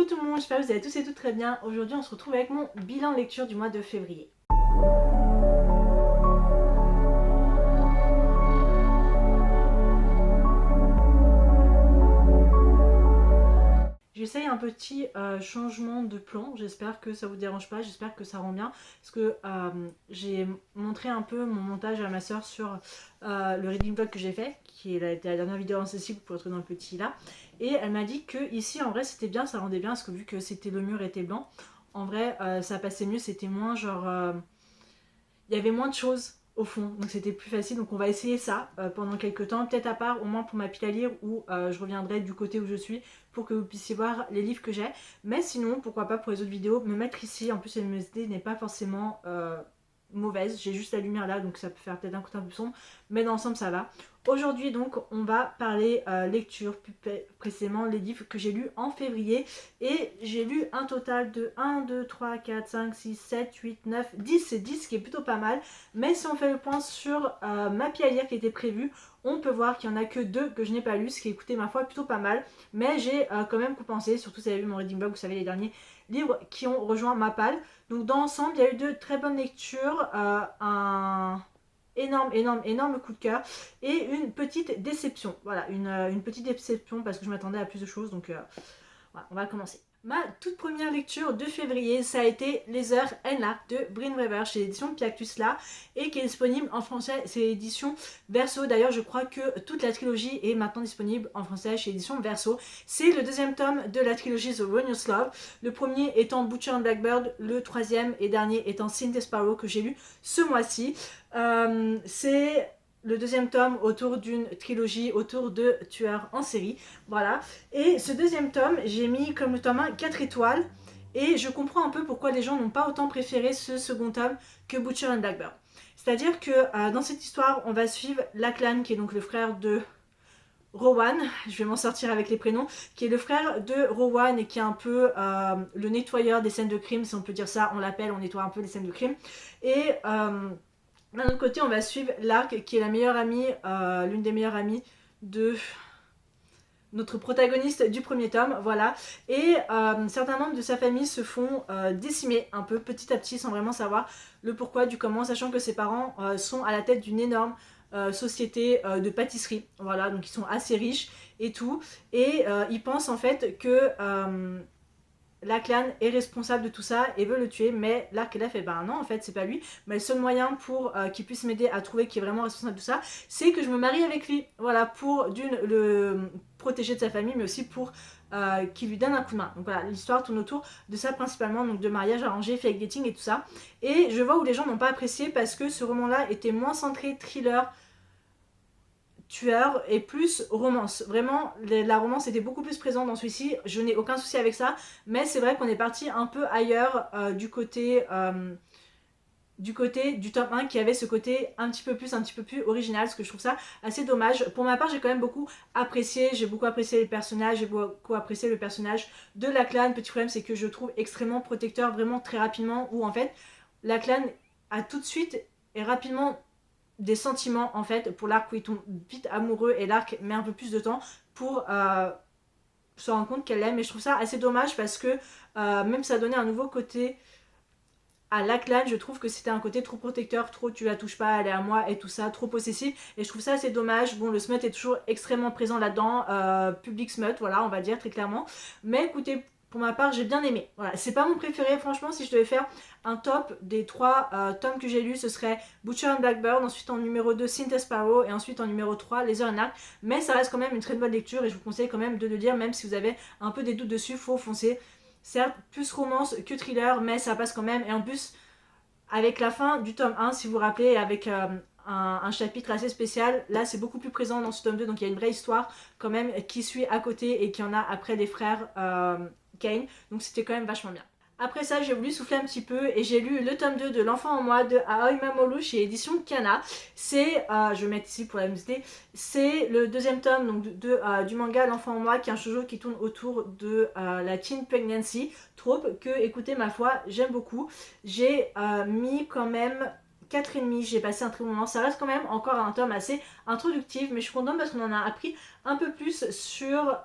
Coucou tout le monde, j'espère que vous allez tous et toutes très bien. Aujourd'hui on se retrouve avec mon bilan lecture du mois de février. J'essaye un petit changement de plan, j'espère que ça vous dérange pas, j'espère que ça rend bien. Parce que j'ai montré un peu mon montage à ma soeur sur le reading vlog que j'ai fait, qui est la dernière vidéo accessible, vous pouvez retrouver dans le petit là. Et elle m'a dit que ici en vrai c'était bien, ça rendait bien, parce que vu que c'était le mur était blanc, en vrai ça passait mieux, c'était moins genre... il y avait moins de choses au fond, donc c'était plus facile. Donc on va essayer ça pendant quelques temps, peut-être à part au moins pour ma pile à lire où je reviendrai du côté où je suis pour que vous puissiez voir les livres que j'ai. Mais sinon, pourquoi pas pour les autres vidéos, me mettre ici. En plus, LMSD n'est pas forcément mauvaise, j'ai juste la lumière là, donc ça peut faire peut-être un côté un peu sombre, mais dans l'ensemble ça va. Aujourd'hui donc on va parler lecture, plus précisément les livres que j'ai lus en février, et j'ai lu un total de 1, 2, 3, 4, 5, 6, 7, 8, 9, 10, c'est 10 qui est plutôt pas mal. Mais si on fait le point sur ma pile à lire qui était prévue, on peut voir qu'il n'y en a que 2 que je n'ai pas lu, ce qui est, écoutez, ma foi plutôt pas mal. Mais j'ai quand même compensé, surtout si vous avez vu mon reading blog, vous savez, les derniers livres qui ont rejoint ma palle. Donc dans l'ensemble, il y a eu de très bonnes lectures, un énorme coup de cœur et une petite déception. Voilà, une petite déception parce que je m'attendais à plus de choses, donc voilà, on va commencer. Ma toute première lecture de février, ça a été Les Heures Ella de Bryn Weber chez l'édition Piactus là, et qui est disponible en français, c'est l'édition Verso. D'ailleurs, je crois que toute la trilogie est maintenant disponible en français chez l'édition Verso. C'est le deuxième tome de la trilogie The Ruinous Love. Le premier étant Butcher and Blackbird, le troisième et dernier étant Cynthia Sparrow que j'ai lu ce mois-ci. C'est le deuxième tome autour d'une trilogie autour de tueurs en série. Voilà. Et ce deuxième tome, j'ai mis comme le tome 1 4 étoiles. Et je comprends un peu pourquoi les gens n'ont pas autant préféré ce second tome que Butcher and Blackbird. C'est-à-dire que dans cette histoire, on va suivre Lachlan, qui est donc le frère de Rowan, je vais m'en sortir avec les prénoms, qui est le frère de Rowan et qui est un peu le nettoyeur des scènes de crime, si on peut dire ça, on l'appelle, on nettoie un peu les scènes de crime. Et d'un autre côté, on va suivre Lark, qui est la meilleure amie, l'une des meilleures amies de notre protagoniste du premier tome, voilà. Et certains membres de sa famille se font décimer un peu petit à petit sans vraiment savoir le pourquoi du comment, sachant que ses parents sont à la tête d'une énorme société de pâtisserie, voilà, donc ils sont assez riches et tout. Et ils pensent en fait que Lachlan est responsable de tout ça et veut le tuer, mais Lark elle a fait bah non, en fait c'est pas lui, mais le seul moyen pour qu'il puisse m'aider à trouver qui est vraiment responsable de tout ça, c'est que je me marie avec lui, voilà, pour d'une le protéger de sa famille, mais aussi pour qu'il lui donne un coup de main. Donc voilà, l'histoire tourne autour de ça principalement, donc de mariage arrangé, fake dating et tout ça. Et je vois où les gens n'ont pas apprécié parce que ce roman-là était moins centré thriller, tueur et plus romance. Vraiment, la romance était beaucoup plus présente dans celui-ci. Je n'ai aucun souci avec ça, mais c'est vrai qu'on est parti un peu ailleurs du côté du tome 1 qui avait ce côté un petit peu plus original, ce que je trouve ça assez dommage. Pour ma part, j'ai quand même beaucoup apprécié, j'ai beaucoup apprécié les personnages, j'ai beaucoup apprécié le personnage de Lachlan. Petit problème, c'est que je trouve extrêmement protecteur, vraiment très rapidement, où en fait, Lachlan a tout de suite et rapidement des sentiments en fait pour Lark, où il tombe vite amoureux et Lark met un peu plus de temps pour se rendre compte qu'elle l'aime. Et je trouve ça assez dommage parce que même ça donnait un nouveau côté à Lachlan. Je trouve que c'était un côté trop protecteur, trop tu la touches pas, elle est à moi et tout ça, trop possessif, et je trouve ça assez dommage. Bon, le smut est toujours extrêmement présent là-dedans, public smut, voilà, on va dire très clairement, mais écoutez, pour ma part j'ai bien aimé. Voilà, c'est pas mon préféré franchement. Si je devais faire un top des 3 tomes que j'ai lus, ce serait Butcher and Blackbird, ensuite en numéro 2 Cynthia Sparrow, et ensuite en numéro 3 Les Heures Ella. Mais ça reste quand même une très bonne lecture et je vous conseille quand même de le lire, même si vous avez un peu des doutes dessus, faut foncer. Certes, plus romance que thriller, mais ça passe quand même. Et en plus, avec la fin du tome 1, si vous vous rappelez, avec un chapitre assez spécial, là c'est beaucoup plus présent dans ce tome 2, donc il y a une vraie histoire quand même qui suit à côté et qui en a après les frères Kane, donc c'était quand même vachement bien. Après ça, j'ai voulu souffler un petit peu et j'ai lu le tome 2 de L'Enfant en moi de Aoi Mamoru chez édition Kana. C'est, je vais mettre ici pour la MSD, c'est le deuxième tome donc, du manga L'Enfant en moi, qui est un shoujo qui tourne autour de la teen pregnancy, trope que, écoutez, ma foi, j'aime beaucoup. J'ai mis quand même 4,5, j'ai passé un très bon moment. Ça reste quand même encore un tome assez introductif, mais je suis contente parce qu'on en a appris un peu plus sur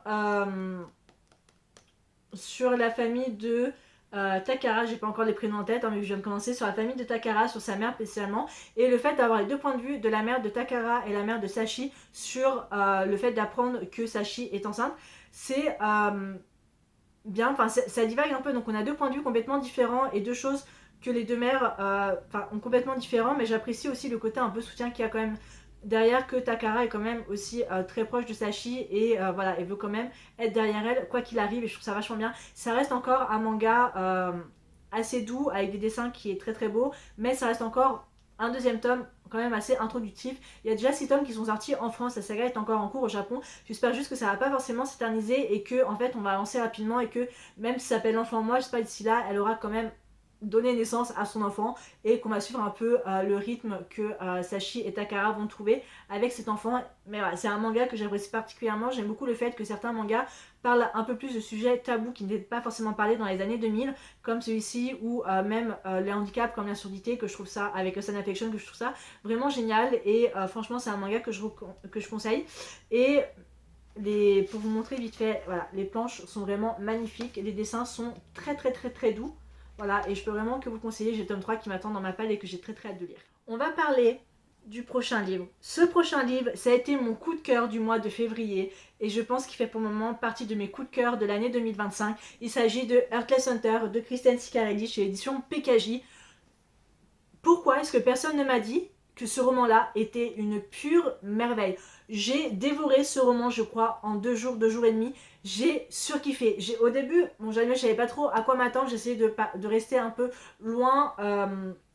sur la famille de Takara, j'ai pas encore les prénoms en tête, hein, mais je viens de commencer sur la famille de Takara, sur sa mère spécialement, et le fait d'avoir les deux points de vue de la mère de Takara et la mère de Sachi sur le fait d'apprendre que Sachi est enceinte, c'est bien, enfin ça divague un peu, donc on a deux points de vue complètement différents et deux choses que les deux mères ont complètement différents, mais j'apprécie aussi le côté un peu soutien qu'il y a quand même derrière, que Takara est quand même aussi très proche de Sachi et voilà, elle veut quand même être derrière elle quoi qu'il arrive, et je trouve ça vachement bien. Ça reste encore un manga assez doux avec des dessins qui est très très beau, mais ça reste encore un deuxième tome quand même assez introductif. Il y a déjà 6 tomes qui sont sortis en France, la saga est encore en cours au Japon. J'espère juste que ça va pas forcément s'éterniser et que en fait on va avancer rapidement, et que même si ça s'appelle l'enfant moi, j'espère d'ici là elle aura quand même donné naissance à son enfant, et qu'on va suivre un peu le rythme que Sachi et Takara vont trouver avec cet enfant. Mais voilà, c'est un manga que j'apprécie particulièrement. J'aime beaucoup le fait que certains mangas parlent un peu plus de sujets tabous qui n'étaient pas forcément parlés dans les années 2000, comme celui-ci, ou même les handicaps comme la surdité, que je trouve ça, avec Sun Affection, que je trouve ça vraiment génial. Et franchement c'est un manga que je conseille. Et pour vous montrer vite fait, voilà, les planches sont vraiment magnifiques, les dessins sont très très très très doux. Voilà, et je peux vraiment que vous conseiller, j'ai le tome 3 qui m'attend dans ma palle et que j'ai très très hâte de lire. On va parler du prochain livre. Ce prochain livre, ça a été mon coup de cœur du mois de février, et je pense qu'il fait pour le moment partie de mes coups de cœur de l'année 2025. Il s'agit de Heartless Hunter de Kristen Ciccarelli chez l'édition PKJ. Pourquoi est-ce que personne ne m'a dit que ce roman-là était une pure merveille? J'ai dévoré ce roman, je crois, en 2 jours, 2 jours et demi. J'ai surkiffé. Au début, bon, jamais je savais pas trop à quoi m'attendre. J'essayais de rester un peu loin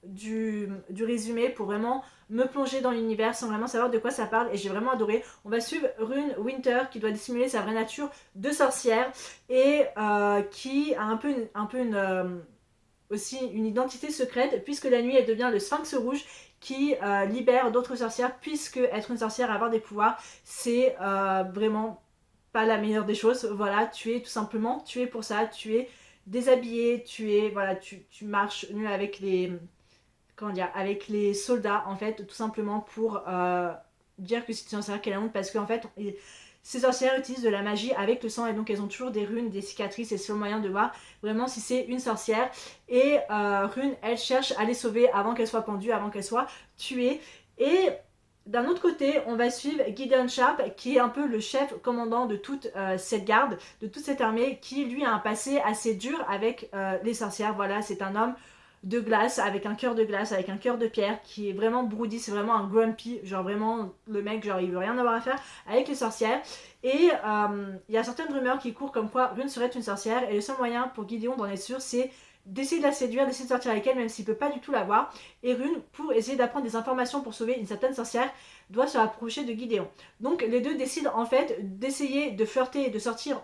du résumé pour vraiment me plonger dans l'univers sans vraiment savoir de quoi ça parle, et j'ai vraiment adoré. On va suivre Rune Winter qui doit dissimuler sa vraie nature de sorcière, et qui a un peu aussi une identité secrète, puisque la nuit elle devient le Sphinx rouge qui libère d'autres sorcières, puisque être une sorcière, avoir des pouvoirs, c'est vraiment pas la meilleure des choses. Voilà, tu es tout simplement, tu es pour ça, tu es déshabillé, voilà, tu marches nu avec les, comment dire, avec les soldats en fait, tout simplement pour dire que c'est une sorcière qu'elle a honte, parce qu'en fait ces sorcières utilisent de la magie avec le sang, et donc elles ont toujours des runes, des cicatrices, et c'est le moyen de voir vraiment si c'est une sorcière. Et Rune, elle cherche à les sauver avant qu'elle soit pendue, avant qu'elle soit tuée. Et d'un autre côté, on va suivre Gideon Sharp, qui est un peu le chef commandant de toute cette garde, de toute cette armée, qui lui a un passé assez dur avec les sorcières. Voilà, c'est un homme de glace, avec un cœur de glace, avec un cœur de pierre, qui est vraiment broody, c'est vraiment un grumpy, genre vraiment le mec, genre il veut rien avoir à faire avec les sorcières. Et il y a certaines rumeurs qui courent comme quoi Rune serait une sorcière, et le seul moyen pour Gideon d'en être sûr, c'est d'essayer de la séduire, d'essayer de sortir avec elle, même s'il peut pas du tout la voir. Et Rune, pour essayer d'apprendre des informations pour sauver une certaine sorcière, doit se rapprocher de Gideon. Donc les deux décident en fait d'essayer de flirter et de sortir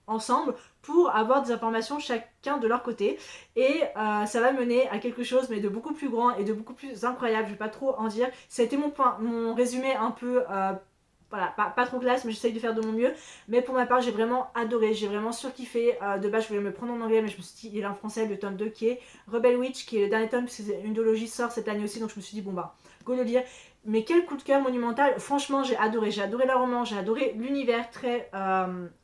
ensemble pour avoir des informations chacun de leur côté, et ça va mener à quelque chose, mais de beaucoup plus grand et de beaucoup plus incroyable. Je vais pas trop en dire, ça a été mon résumé un peu voilà, pas trop classe, mais j'essaye de faire de mon mieux. Mais pour ma part, j'ai vraiment adoré, j'ai vraiment surkiffé. De base, je voulais me le prendre en anglais, mais je me suis dit, il est en français, le tome 2 qui est Rebel Witch, qui est le dernier tome, parce que une duologie sort cette année aussi, donc je me suis dit, bon bah, go le lire. Mais quel coup de cœur monumental, franchement j'ai adoré la roman, j'ai adoré l'univers très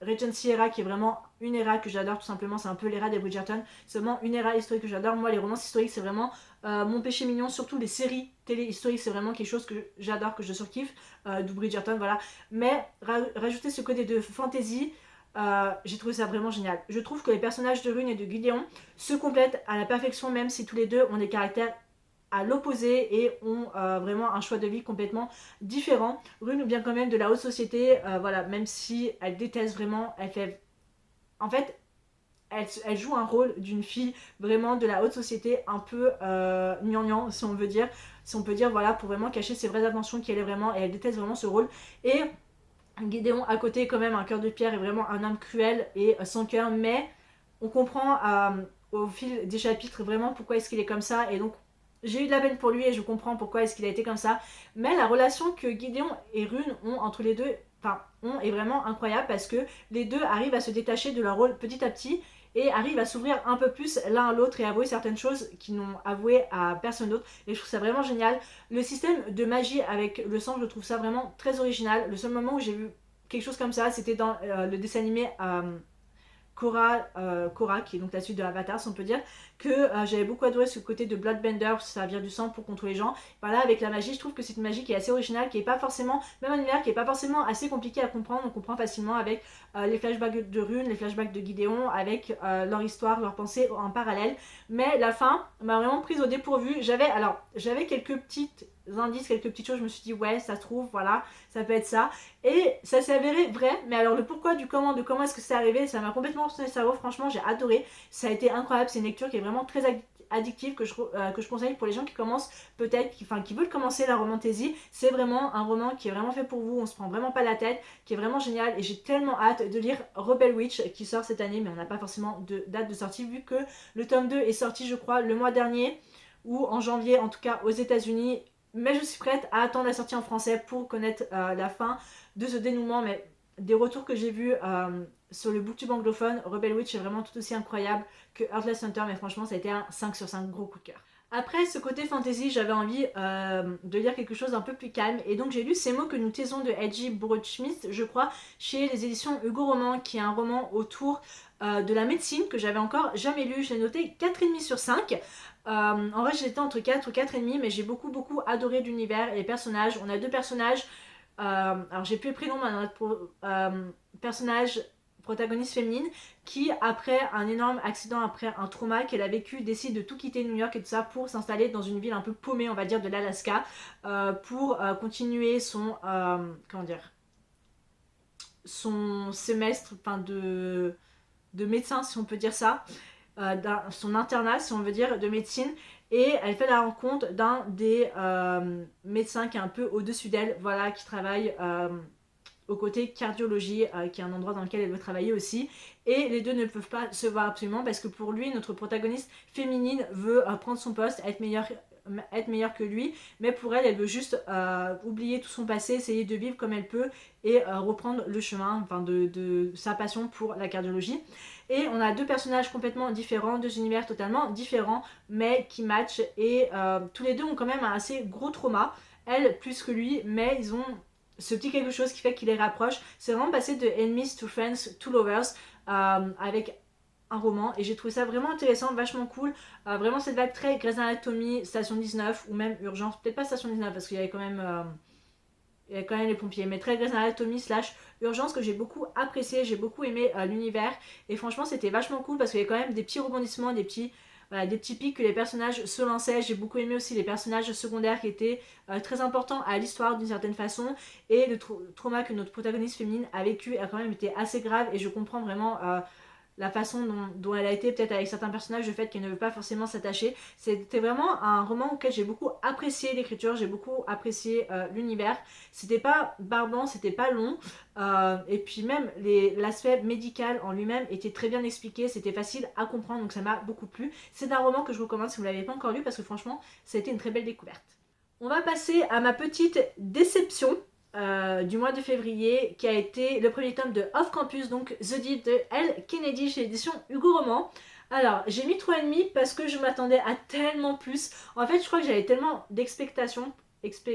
Regency era, qui est vraiment une era que j'adore tout simplement, c'est un peu l'era des Bridgerton, c'est vraiment une era historique que j'adore. Moi les romans historiques c'est vraiment mon péché mignon, surtout les séries télé historiques, c'est vraiment quelque chose que j'adore, que je surkiffe, d'où Bridgerton, voilà. Mais rajouter ce côté de fantasy, j'ai trouvé ça vraiment génial. Je trouve que les personnages de Rune et de Gideon se complètent à la perfection, même si tous les deux ont des caractères à l'opposé et ont vraiment un choix de vie complètement différent. Rune vient quand même de la haute société, voilà, même si elle déteste vraiment, elle fait... En fait, elle joue un rôle d'une fille vraiment de la haute société, un peu gnangnan, si on veut dire, si on peut dire, voilà, pour vraiment cacher ses vraies intentions qui elle est vraiment, et elle déteste vraiment ce rôle. Et Gideon à côté, quand même, un cœur de pierre, est vraiment un homme cruel et sans cœur, mais on comprend au fil des chapitres vraiment pourquoi est-ce qu'il est comme ça, et donc j'ai eu de la peine pour lui et je comprends pourquoi est-ce qu'il a été comme ça. Mais la relation que Gideon et Rune ont entre les deux, est vraiment incroyable, parce que les deux arrivent à se détacher de leur rôle petit à petit et arrivent à s'ouvrir un peu plus l'un à l'autre et avouer certaines choses qu'ils n'ont avoué à personne d'autre. Et je trouve ça vraiment génial. Le système de magie avec le sang, je trouve ça vraiment très original. Le seul moment où j'ai vu quelque chose comme ça, c'était dans le dessin animé Korra, qui est donc la suite de Avatar, si on peut dire, que j'avais beaucoup adoré ce côté de Bloodbender, ça vient du sang pour contrôler les gens. Voilà, avec la magie, je trouve que c'est une magie qui est assez originale, qui est pas forcément, même un univers qui est pas forcément assez compliqué à comprendre, on comprend facilement avec les flashbacks de Rune, les flashbacks de Gideon, avec leur histoire, leurs pensées en parallèle. Mais la fin m'a vraiment prise au dépourvu. J'avais quelques petites indices, quelques petites choses, je me suis dit ouais, ça se trouve, voilà, ça peut être ça. Et ça s'est avéré vrai, mais alors le pourquoi du comment, de comment est-ce que c'est arrivé, ça m'a complètement retourné le cerveau, franchement j'ai adoré, ça a été incroyable, c'est une lecture qui est vraiment très addictive que je conseille pour les gens qui commencent peut-être, qui veulent commencer la romantaisie. C'est vraiment un roman qui est vraiment fait pour vous, on se prend vraiment pas la tête, qui est vraiment génial et j'ai tellement hâte de lire Rebel Witch qui sort cette année, mais on n'a pas forcément de date de sortie vu que le tome 2 est sorti je crois le mois dernier ou en janvier en tout cas aux États-Unis. Mais je suis prête à attendre la sortie en français pour connaître la fin de ce dénouement. Mais des retours que j'ai vus sur le booktube anglophone, Rebel Witch est vraiment tout aussi incroyable que Heartless Hunter. Mais franchement, ça a été un 5 sur 5 gros coup de cœur. Après ce côté fantasy, j'avais envie de lire quelque chose un peu plus calme. Et donc j'ai lu Ces mots que nous taisons de Hedgie Burroughs-Smith, je crois, chez les éditions Hugo Roman, qui est un roman autour de la médecine que j'avais encore jamais lu. J'ai noté 4,5 sur 5. En vrai j'étais entre 4 ou 4,5, mais j'ai beaucoup adoré l'univers et les personnages. On a deux personnages, alors j'ai plus le prénom, mais notre personnage protagoniste féminine qui après un énorme accident, après un trauma qu'elle a vécu, décide de tout quitter New York et tout ça pour s'installer dans une ville un peu paumée on va dire de l'Alaska pour continuer son comment dire, son semestre de médecin si on peut dire ça, son internat si on veut dire de médecine, et elle fait la rencontre d'un des médecins qui est un peu au-dessus d'elle, voilà, qui travaille au côté cardiologie, qui est un endroit dans lequel elle veut travailler aussi, et les deux ne peuvent pas se voir absolument parce que pour lui notre protagoniste féminine veut prendre son poste, être meilleure que lui, mais pour elle, elle veut juste oublier tout son passé, essayer de vivre comme elle peut et reprendre le chemin de sa passion pour la cardiologie. Et on a deux personnages complètement différents, deux univers totalement différents, mais qui matchent, et tous les deux ont quand même un assez gros trauma, elle plus que lui, mais ils ont ce petit quelque chose qui fait qu'il les rapproche. C'est vraiment passé de enemies to friends to lovers avec un roman, et j'ai trouvé ça vraiment intéressant, vachement cool. Vraiment cette vague très Grey's Anatomy, Station 19 ou même Urgence, peut-être pas Station 19 parce qu'il y avait quand même les pompiers, mais très Grey's Anatomy slash Urgence que j'ai beaucoup apprécié, j'ai beaucoup aimé l'univers, et franchement c'était vachement cool parce qu'il y avait quand même des petits rebondissements, des petits pics que les personnages se lançaient. J'ai beaucoup aimé aussi les personnages secondaires qui étaient très importants à l'histoire d'une certaine façon, et le trauma que notre protagoniste féminine a vécu a quand même été assez grave, et je comprends vraiment la façon dont elle a été peut-être avec certains personnages, le fait qu'elle ne veut pas forcément s'attacher. C'était vraiment un roman auquel j'ai beaucoup apprécié l'écriture, j'ai beaucoup apprécié l'univers. C'était pas barbant, c'était pas long, et puis même l'aspect médical en lui-même était très bien expliqué, c'était facile à comprendre, donc ça m'a beaucoup plu. C'est un roman que je recommande si vous ne l'avez pas encore lu parce que franchement ça a été une très belle découverte. On va passer à ma petite déception du mois de février, qui a été le premier tome de Off Campus, donc The Deed de L. Kennedy chez l'édition Hugo Roman. Alors j'ai mis 3,5 parce que je m'attendais à tellement plus. En fait je crois que j'avais tellement d'expectations,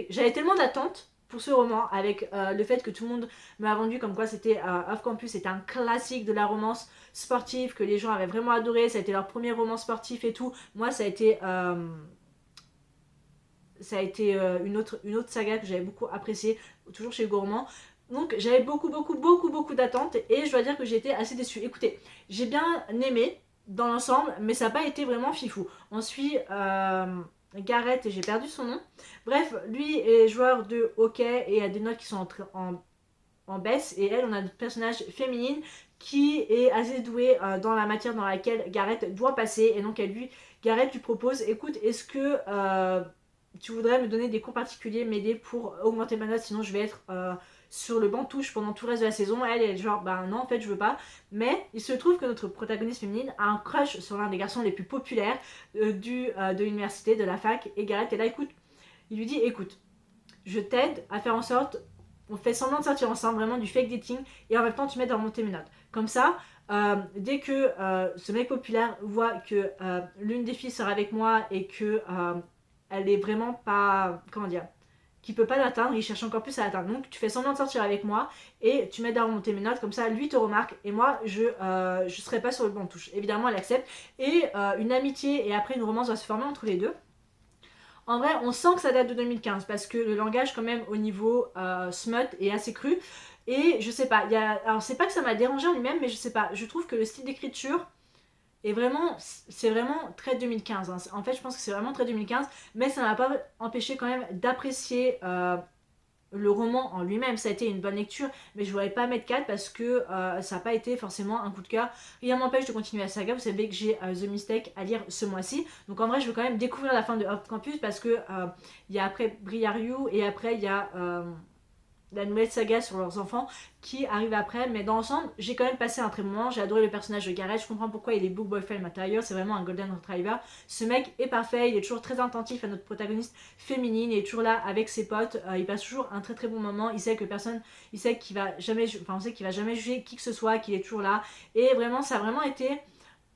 j'avais tellement d'attentes pour ce roman, avec le fait que tout le monde m'a vendu comme quoi c'était Off Campus, c'était un classique de la romance sportive, que les gens avaient vraiment adoré, ça a été leur premier roman sportif et tout. Moi ça a été une autre saga que j'avais beaucoup appréciée, toujours chez Gourmand. Donc j'avais beaucoup d'attentes, et je dois dire que j'ai été assez déçue. Écoutez, j'ai bien aimé dans l'ensemble, mais ça n'a pas été vraiment fifou. On suit Gareth, et j'ai perdu son nom. Bref, lui est joueur de hockey et a des notes qui sont en baisse, et elle, on a notre personnage féminine qui est assez douée dans la matière dans laquelle Gareth doit passer, et donc Gareth lui propose, écoute, est-ce que tu voudrais me donner des cours particuliers, m'aider pour augmenter ma note, sinon je vais être sur le banc touche pendant tout le reste de la saison. Elle est genre bah non en fait je veux pas, mais il se trouve que notre protagoniste féminine a un crush sur l'un des garçons les plus populaires de l'université, de la fac, et Gareth est là, il lui dit écoute, je t'aide à faire en sorte, on fait semblant de sortir ensemble, vraiment du fake dating, et en même temps tu m'aides à remonter mes notes, comme ça dès que ce mec populaire voit que l'une des filles sera avec moi et que elle est vraiment pas, comment dire, qui peut pas l'atteindre, il cherche encore plus à l'atteindre. Donc tu fais semblant de sortir avec moi et tu m'aides à remonter mes notes, comme ça lui te remarque et moi je serai pas sur le bon touche. Évidemment elle accepte et une amitié et après une romance va se former entre les deux. En vrai, on sent que ça date de 2015 parce que le langage, quand même, au niveau smut est assez cru. Et je sais pas, alors c'est pas que ça m'a dérangé en lui-même, mais je sais pas, je trouve que le style d'écriture est vraiment, c'est vraiment très 2015. Hein. En fait, je pense que c'est vraiment très 2015, mais ça m'a pas empêché quand même d'apprécier le roman en lui-même. Ça a été une bonne lecture, mais je ne voulais pas mettre 4 parce que ça n'a pas été forcément un coup de cœur. Rien m'empêche de continuer la saga. Vous savez que j'ai The Mistake à lire ce mois-ci. Donc en vrai, je veux quand même découvrir la fin de Off Campus parce que il y a après Briariou et après il y a la nouvelle saga sur leurs enfants qui arrive après, mais dans l'ensemble j'ai quand même passé un très bon moment. J'ai adoré le personnage de Gareth, je comprends pourquoi il est book boyfriend material, c'est vraiment un golden retriever. Ce mec est parfait, il est toujours très attentif à notre protagoniste féminine, il est toujours là avec ses potes, il passe toujours un très très bon moment, il sait que personne, il sait qu'il va jamais, enfin on sait qu'il va jamais juger qui que ce soit, qu'il est toujours là, et vraiment ça a vraiment été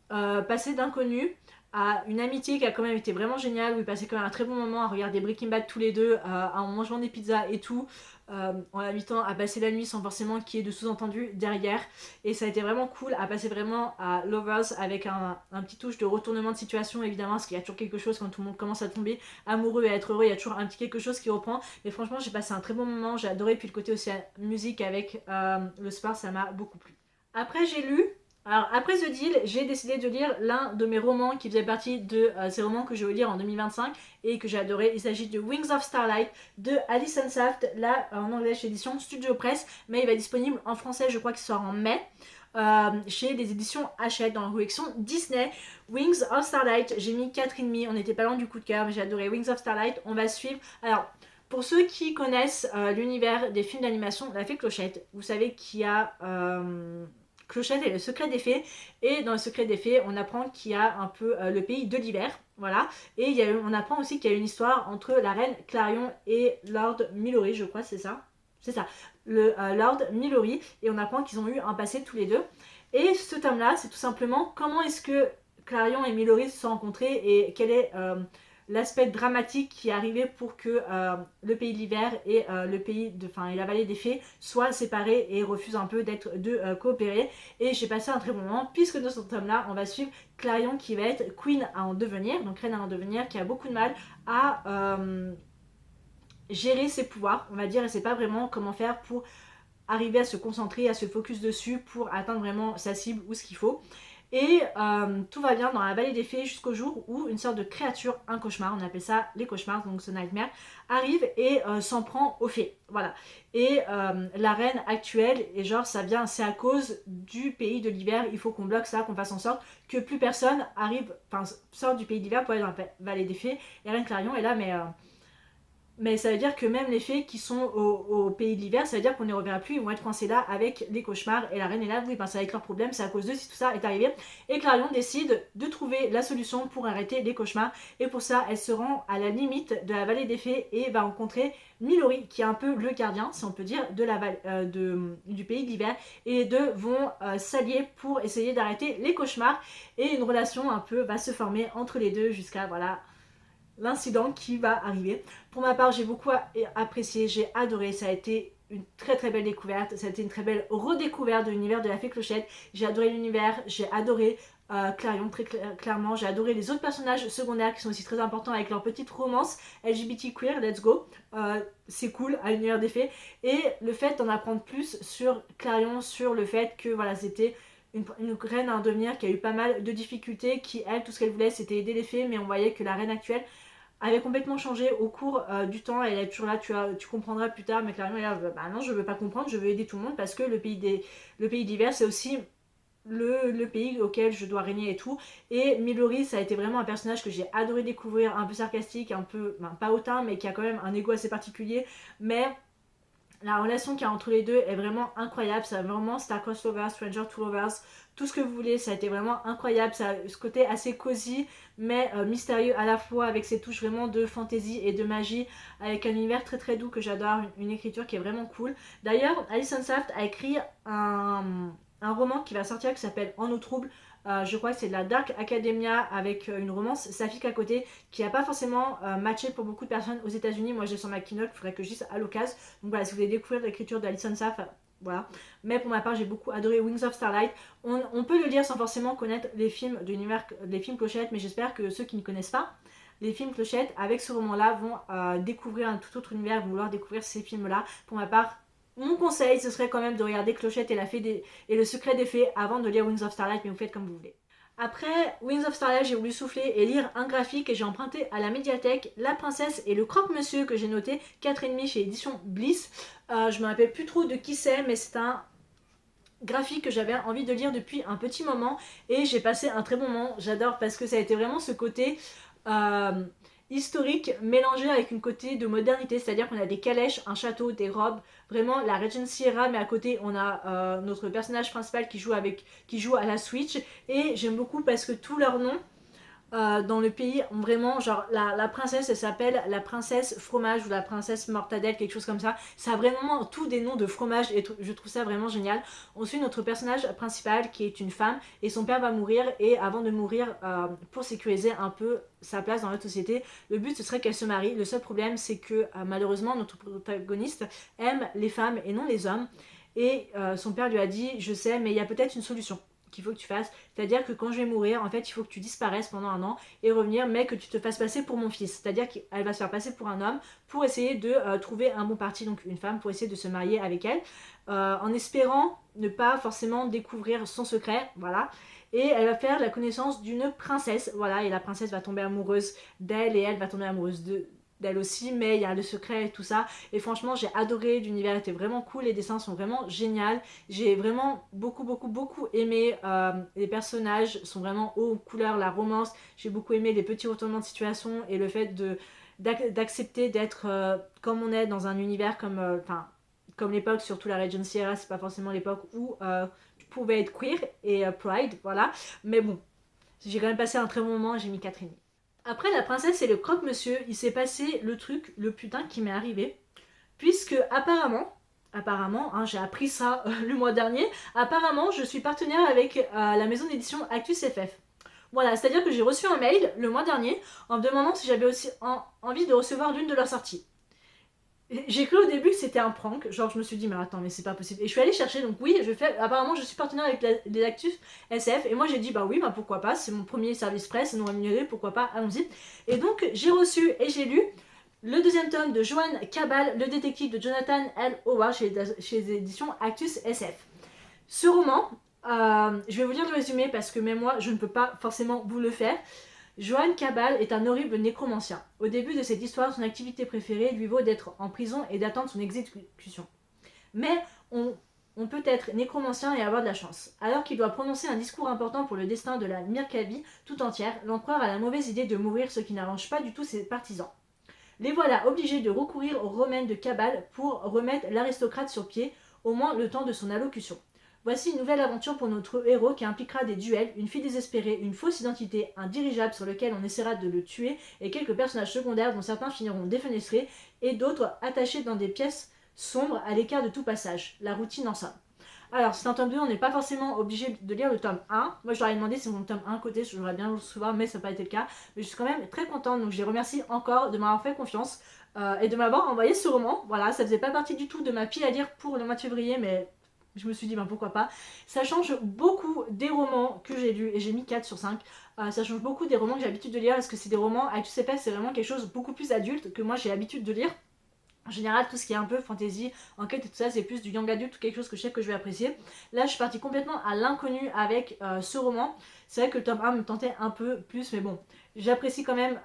passer d'inconnu à une amitié qui a quand même été vraiment géniale, où ils passaient quand même un très bon moment à regarder Breaking Bad tous les deux, en mangeant des pizzas et tout, en invitant à passer la nuit sans forcément qu'il y ait de sous-entendu derrière. Et ça a été vraiment cool à passer vraiment à Lovers avec un petit touche de retournement de situation, évidemment, parce qu'il y a toujours quelque chose quand tout le monde commence à tomber amoureux et à être heureux, il y a toujours un petit quelque chose qui reprend. Mais franchement, j'ai passé un très bon moment, j'ai adoré, puis le côté aussi musique avec le sport, ça m'a beaucoup plu. Après, j'ai lu. Alors, après The Deal, j'ai décidé de lire l'un de mes romans qui faisait partie de ces romans que je vais lire en 2025 et que j'ai adoré. Il s'agit de Wings of Starlight de Alison Saft, là en anglais chez l'édition Studio Press, mais il va être disponible en français, je crois qu'il sort en mai. Chez des éditions Hachette dans la collection Disney. Wings of Starlight, j'ai mis 4,5, on n'était pas loin du coup de cœur, mais j'ai adoré Wings of Starlight. On va suivre. Alors, pour ceux qui connaissent l'univers des films d'animation, La Fée Clochette, vous savez qu'il y a Clochette et le secret des fées, et dans le secret des fées on apprend qu'il y a un peu le pays de l'hiver, voilà, et on apprend aussi qu'il y a une histoire entre la reine Clarion et Lord Millory, je crois, c'est ça, le Lord Millory, et on apprend qu'ils ont eu un passé tous les deux, et ce tome là c'est tout simplement comment est-ce que Clarion et Millory se sont rencontrés et quel est l'aspect dramatique qui est arrivé pour que le pays de l'hiver et le pays de, enfin, et la vallée des fées soient séparés et refusent un peu de coopérer. Et j'ai passé un très bon moment puisque dans ce tome là on va suivre Clarion qui va être queen à en devenir, donc reine à en devenir, qui a beaucoup de mal à gérer ses pouvoirs, on va dire, et c'est pas vraiment comment faire pour arriver à se concentrer, à se focus dessus pour atteindre vraiment sa cible ou ce qu'il faut. Et tout va bien dans la vallée des fées jusqu'au jour où une sorte de créature, un cauchemar, on appelle ça les cauchemars, donc ce nightmare, arrive et s'en prend aux fées. Voilà. Et la reine actuelle, et genre ça vient, c'est à cause du pays de l'hiver, il faut qu'on bloque ça, qu'on fasse en sorte que plus personne arrive, enfin sorte du pays d'hiver pour aller dans la vallée des fées. Et Reine Clarion est là, mais ça veut dire que même les fées qui sont au pays de l'hiver, ça veut dire qu'on ne les reverra plus, ils vont être coincés là avec les cauchemars. Et la reine est là, oui, ben c'est avec leurs problèmes, c'est à cause d'eux si tout ça est arrivé. Et Clarion décide de trouver la solution pour arrêter les cauchemars. Et pour ça, elle se rend à la limite de la vallée des fées et va rencontrer Millory, qui est un peu le gardien, si on peut dire, du pays de l'hiver. Et les deux vont s'allier pour essayer d'arrêter les cauchemars. Et une relation un peu va se former entre les deux jusqu'à, voilà, l'incident qui va arriver. Pour ma part, j'ai beaucoup apprécié, j'ai adoré, ça a été une très très belle découverte, ça a été une très belle redécouverte de l'univers de La Fée Clochette. J'ai adoré l'univers, j'ai adoré Clarion très clairement, j'ai adoré les autres personnages secondaires qui sont aussi très importants avec leur petite romance LGBT queer, let's go. C'est cool à l'univers des fées. Et le fait d'en apprendre plus sur Clarion, sur le fait que voilà, c'était une reine à en devenir qui a eu pas mal de difficultés, qui elle, tout ce qu'elle voulait c'était aider les fées, mais on voyait que la reine actuelle avait complètement changé au cours du temps. Elle est toujours là, tu comprendras plus tard, mais Clarion est là, bah non je veux pas comprendre, je veux aider tout le monde parce que le pays d'hiver c'est aussi le pays auquel je dois régner et tout. Et Millory, ça a été vraiment un personnage que j'ai adoré découvrir, un peu sarcastique, un peu, ben, pas hautain, mais qui a quand même un ego assez particulier, mais la relation qu'il y a entre les deux est vraiment incroyable. C'est vraiment Star-Crossed Lovers, Stranger to Lovers, tout ce que vous voulez. Ça a été vraiment incroyable. Ça a ce côté assez cosy, mais mystérieux à la fois, avec ses touches vraiment de fantasy et de magie, avec un univers très très doux que j'adore, une écriture qui est vraiment cool. D'ailleurs, Alison Saft a écrit un roman qui va sortir qui s'appelle En eau trouble je crois que c'est de la Dark Academia avec une romance saphique à côté qui n'a pas forcément matché pour beaucoup de personnes aux États-Unis. Moi, j'ai sur ma Kindle, il faudrait que je dise à l'occasion. Donc voilà, si vous voulez découvrir l'écriture d'Alison Saff, voilà. Mais pour ma part, j'ai beaucoup adoré Wings of Starlight. On peut le lire sans forcément connaître les films de l'univers, les films Clochette, mais j'espère que ceux qui ne connaissent pas les films Clochette, avec ce roman-là, vont découvrir un tout autre univers, vont vouloir découvrir ces films-là. Pour ma part, mon conseil, ce serait quand même de regarder Clochette et le secret des fées avant de lire Wings of Starlight, mais vous faites comme vous voulez. Après Wings of Starlight, j'ai voulu souffler et lire un graphique et j'ai emprunté à la médiathèque La Princesse et le Croque-Monsieur que j'ai noté, 4,5 chez Édition Bliss. Je me rappelle plus trop de qui c'est, mais c'est un graphique que j'avais envie de lire depuis un petit moment et j'ai passé un très bon moment. J'adore parce que ça a été vraiment ce côté historique mélangé avec une côté de modernité, c'est-à-dire qu'on a des calèches, un château, des robes, vraiment la Regency era, mais à côté on a notre personnage principal qui joue à la Switch et j'aime beaucoup parce que tous leurs noms dans le pays ont vraiment genre la princesse elle s'appelle la princesse fromage ou la princesse mortadelle, quelque chose comme ça. Ça a vraiment tous des noms de fromage et je trouve ça vraiment génial. On suit notre personnage principal qui est une femme et son père va mourir et avant de mourir pour sécuriser un peu sa place dans notre société, le but ce serait qu'elle se marie. Le seul problème c'est que malheureusement notre protagoniste aime les femmes et non les hommes et son père lui a dit je sais mais il y a peut-être une solution qu'il faut que tu fasses, c'est-à-dire que quand je vais mourir, en fait, il faut que tu disparaisses pendant un an et revenir, mais que tu te fasses passer pour mon fils, c'est-à-dire qu'elle va se faire passer pour un homme pour essayer de trouver un bon parti, donc une femme, pour essayer de se marier avec elle, en espérant ne pas forcément découvrir son secret, voilà. Et elle va faire la connaissance d'une princesse, voilà, et la princesse va tomber amoureuse d'elle et elle va tomber amoureuse d'elle aussi, mais il y a le secret et tout ça. Et franchement, j'ai adoré, l'univers était vraiment cool, les dessins sont vraiment géniaux. J'ai vraiment beaucoup aimé. Les personnages sont vraiment hauts couleurs, la romance. J'ai beaucoup aimé les petits retournements de situation et le fait d'accepter d'être comme on est dans un univers comme l'époque, surtout la Regency era, c'est pas forcément l'époque où tu pouvais être queer et pride, voilà. Mais bon, j'ai quand même passé un très bon moment, j'ai mis 4,5. Après la princesse et le croque-monsieur, il s'est passé le truc, le putain qui m'est arrivé. Puisque apparemment, hein, j'ai appris ça le mois dernier, apparemment je suis partenaire avec la maison d'édition Actus FF. Voilà, c'est-à-dire que j'ai reçu un mail le mois dernier en me demandant si j'avais aussi envie de recevoir l'une de leurs sorties. J'ai cru au début que c'était un prank, genre je me suis dit mais attends mais c'est pas possible. Et je suis allée chercher, donc oui, apparemment je suis partenaire avec les Actus SF et moi j'ai dit bah oui, bah pourquoi pas, c'est mon premier service presse, non rémunéré, pourquoi pas, allons-y. Et donc j'ai reçu et j'ai lu le deuxième tome de Joanne Cabal, le détective de Jonathan L. Howard chez les éditions Actus SF. Ce roman, je vais vous lire le résumé parce que même moi je ne peux pas forcément vous le faire. Joanne Cabal est un horrible nécromancien. Au début de cette histoire, son activité préférée lui vaut d'être en prison et d'attendre son exécution. Mais on peut être nécromancien et avoir de la chance. Alors qu'il doit prononcer un discours important pour le destin de la Myrkavie tout entière, l'empereur a la mauvaise idée de mourir, ce qui n'arrange pas du tout ses partisans. Les voilà obligés de recourir aux remèdes de Cabal pour remettre l'aristocrate sur pied, au moins le temps de son allocution. Voici une nouvelle aventure pour notre héros qui impliquera des duels, une fille désespérée, une fausse identité, un dirigeable sur lequel on essaiera de le tuer et quelques personnages secondaires dont certains finiront défenestrés et d'autres attachés dans des pièces sombres à l'écart de tout passage. La routine en somme. Alors, c'est un tome 2, on n'est pas forcément obligé de lire le tome 1. Moi, je leur ai demandé si mon tome 1 côté, j'aurais bien le recevoir, mais ça n'a pas été le cas. Mais je suis quand même très contente, donc je les remercie encore de m'avoir fait confiance et de m'avoir envoyé ce roman. Voilà, ça faisait pas partie du tout de ma pile à lire pour le mois de février, mais je me suis dit, ben pourquoi pas. Ça change beaucoup des romans que j'ai lus, et j'ai mis 4 sur 5. Ça change beaucoup des romans que j'ai l'habitude de lire, parce que c'est des romans, avec CPF, c'est vraiment quelque chose de beaucoup plus adulte que moi j'ai l'habitude de lire. En général, tout ce qui est un peu fantasy, enquête et tout ça, c'est plus du young adulte ou quelque chose que je sais que je vais apprécier. Là, je suis partie complètement à l'inconnu avec ce roman. C'est vrai que le tome 1 me tentait un peu plus, mais bon, j'apprécie quand même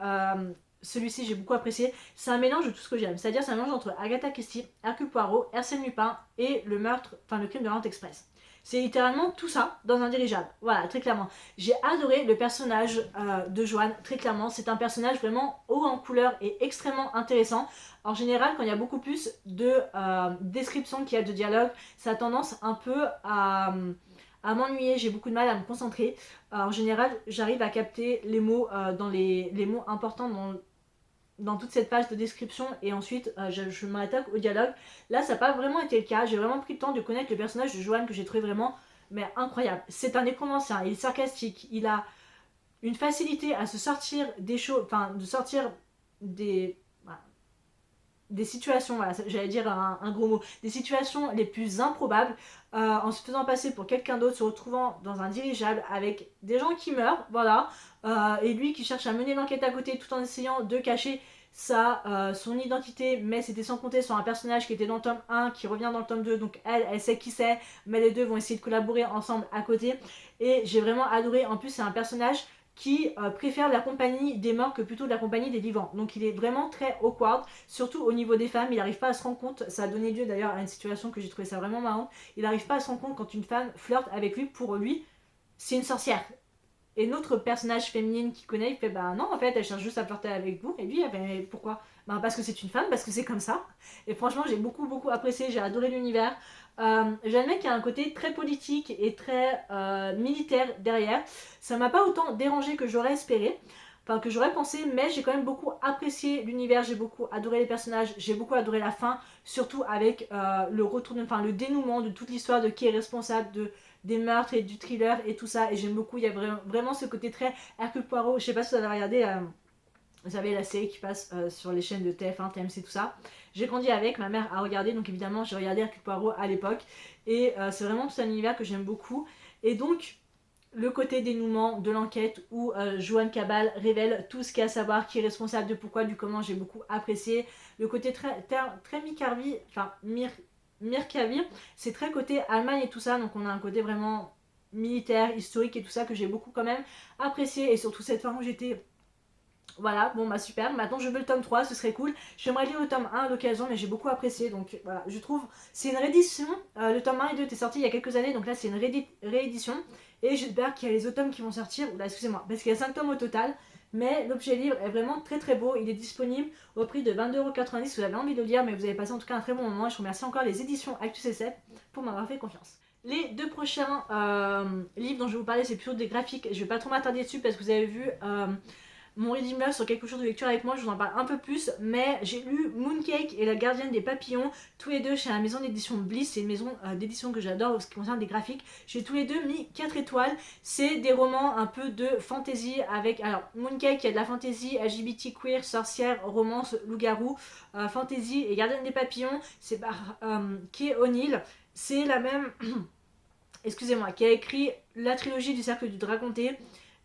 celui-ci, j'ai beaucoup apprécié. C'est un mélange de tout ce que j'aime. C'est-à-dire, c'est un mélange entre Agatha Christie, Hercule Poirot, Arsène Lupin et le crime de l'Orient Express. C'est littéralement tout ça dans un dirigeable. Voilà, très clairement. J'ai adoré le personnage de Joanne, très clairement. C'est un personnage vraiment haut en couleur et extrêmement intéressant. En général, quand il y a beaucoup plus de descriptions qu'il y a de dialogue, ça a tendance un peu à m'ennuyer. J'ai beaucoup de mal à me concentrer. En général, j'arrive à capter les mots dans les mots importants dans toute cette page de description et ensuite je m'attaque au dialogue. Là, ça n'a pas vraiment été le cas. J'ai vraiment pris le temps de connaître le personnage de Joanne que j'ai trouvé vraiment mais incroyable. C'est un nécromancien, il est sarcastique, il a une facilité à se sortir des choses, enfin de sortir des, voilà, des situations, voilà, j'allais dire un gros mot, des situations les plus improbables, en se faisant passer pour quelqu'un d'autre, se retrouvant dans un dirigeable avec des gens qui meurent, voilà, et lui qui cherche à mener l'enquête à côté tout en essayant de cacher son identité, mais c'était sans compter sur un personnage qui était dans le tome 1, qui revient dans le tome 2, donc elle sait qui c'est, mais les deux vont essayer de collaborer ensemble à côté, et j'ai vraiment adoré. En plus c'est un personnage qui préfère la compagnie des morts que plutôt la compagnie des vivants. Donc il est vraiment très awkward, surtout au niveau des femmes. Il n'arrive pas à se rendre compte, ça a donné lieu d'ailleurs à une situation que j'ai trouvé ça vraiment marrant. Il n'arrive pas à se rendre compte quand une femme flirte avec lui, pour lui, c'est une sorcière. Et notre personnage féminine qui connaît, il fait bah non, en fait, elle cherche juste à flirter avec vous. Et lui, il fait pourquoi? Bah parce que c'est une femme, parce que c'est comme ça. Et franchement, j'ai beaucoup apprécié, j'ai adoré l'univers. J'admets qu'il y a un côté très politique et très militaire derrière. Ça m'a pas autant dérangé que j'aurais espéré, enfin que j'aurais pensé, mais j'ai quand même beaucoup apprécié l'univers, j'ai beaucoup adoré les personnages, j'ai beaucoup adoré la fin, surtout avec le retour, enfin le dénouement de toute l'histoire de qui est responsable des meurtres et du thriller et tout ça, et j'aime beaucoup. Il y a vraiment ce côté très Hercule Poirot. Je sais pas si vous avez regardé vous savez, la série qui passe sur les chaînes de TF1, TMC, tout ça. J'ai grandi avec, ma mère a regardé, donc évidemment j'ai regardé Hercule Poirot à l'époque. Et c'est vraiment tout un univers que j'aime beaucoup. Et donc, le côté dénouement de l'enquête où Joan Cabal révèle tout ce qu'il y a à savoir, qui est responsable de pourquoi, du comment, j'ai beaucoup apprécié. Le côté très Micarvi, enfin Mirkavi, c'est très côté Allemagne et tout ça, donc on a un côté vraiment militaire, historique et tout ça que j'ai beaucoup quand même apprécié. Et surtout cette fin où j'étais... Voilà, bon bah super, maintenant je veux le tome 3, ce serait cool. J'aimerais lire le tome 1 à l'occasion, mais j'ai beaucoup apprécié, donc voilà, je trouve, c'est une réédition. Le tome 1 et 2 étaient sortis il y a quelques années, donc là c'est une réédition, et j'espère qu'il y a les autres tomes qui vont sortir, oula excusez-moi, parce qu'il y a 5 tomes au total, mais l'objet livre est vraiment très beau. Il est disponible au prix de 22,90 € si vous avez envie de le lire, mais vous avez passé en tout cas un très bon moment, et je remercie encore les éditions Actu C7 pour m'avoir fait confiance. Les deux prochains livres dont je vais vous parler, c'est plutôt des graphiques, je vais pas trop m'attarder dessus parce que vous avez vu... mon reading log sur quelque chose de lecture avec moi, je vous en parle un peu plus, mais j'ai lu Mooncake et la gardienne des papillons, tous les deux chez la maison d'édition Bliss. C'est une maison d'édition que j'adore en ce qui concerne des graphiques. J'ai tous les deux mis 4 étoiles, c'est des romans un peu de fantasy avec, alors Mooncake, il y a de la fantasy, LGBT, queer, sorcière, romance, loup-garou, fantasy, et gardienne des papillons, c'est par Kay O'Neill, c'est la même, excusez-moi, qui a écrit la trilogie du Cercle du Dragonté,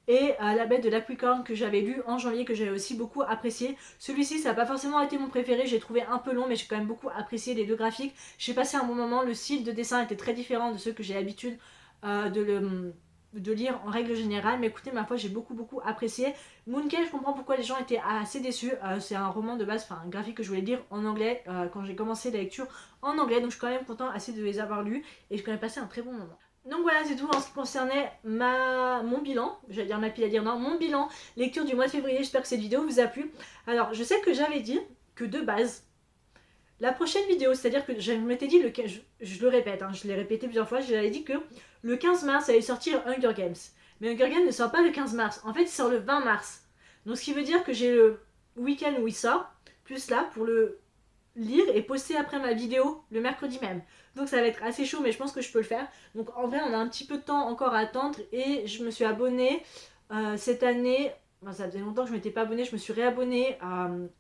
et La Bête de l'Aquicorne que j'avais lu en janvier, que j'avais aussi beaucoup apprécié. Celui-ci ça n'a pas forcément été mon préféré, j'ai trouvé un peu long, mais j'ai quand même beaucoup apprécié les deux graphiques. J'ai passé un bon moment, le style de dessin était très différent de ceux que j'ai l'habitude de lire en règle générale, mais écoutez, ma foi, j'ai beaucoup apprécié. Mooncake, je comprends pourquoi les gens étaient assez déçus. C'est un roman de base, enfin un graphique que je voulais lire en anglais quand j'ai commencé la lecture en anglais, donc je suis quand même content assez de les avoir lus et j'ai quand même passé un très bon moment. Donc voilà, c'est tout en ce qui concernait mon bilan, j'allais dire ma pile à dire, non, mon bilan lecture du mois de février. J'espère que cette vidéo vous a plu. Alors, je sais que j'avais dit que de base, la prochaine vidéo, c'est-à-dire que je m'étais dit, je le répète, hein, je l'ai répété plusieurs fois, j'avais dit que le 15 mars allait sortir Hunger Games. Mais Hunger Games ne sort pas le 15 mars, en fait il sort le 20 mars. Donc ce qui veut dire que j'ai le week-end où il sort, plus là, pour le lire et poster après ma vidéo le mercredi même. Donc ça va être assez chaud, mais je pense que je peux le faire. Donc en vrai, on a un petit peu de temps encore à attendre, et je me suis abonnée cette année. Enfin, ça faisait longtemps que je ne m'étais pas abonnée, je me suis réabonnée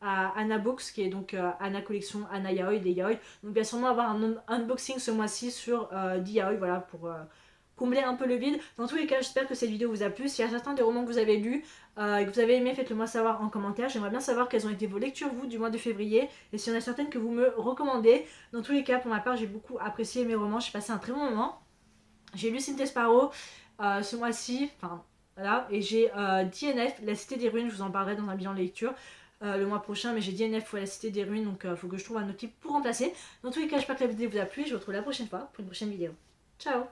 à Anna Books, qui est donc Anna Collection, Anna Yaoi, des Yaoi. Donc il va sûrement avoir un unboxing ce mois-ci sur des Yaoi, voilà, pour combler un peu le vide. Dans tous les cas, j'espère que cette vidéo vous a plu. S'il y a certains des romans que vous avez lus et que vous avez aimé, faites-le moi savoir en commentaire. J'aimerais bien savoir quelles ont été vos lectures, vous, du mois de février, et s'il y en a certaines que vous me recommandez. Dans tous les cas, pour ma part, j'ai beaucoup apprécié mes romans, j'ai passé un très bon moment. J'ai lu Cynthia Sparrow ce mois-ci, enfin voilà, et j'ai DNF, La Cité des Ruines, je vous en parlerai dans un bilan de lecture le mois prochain, mais j'ai DNF ou La Cité des Ruines, donc il faut que je trouve un autre type pour remplacer. Dans tous les cas, j'espère que la vidéo vous a plu, et je vous retrouve la prochaine fois pour une prochaine vidéo. Ciao!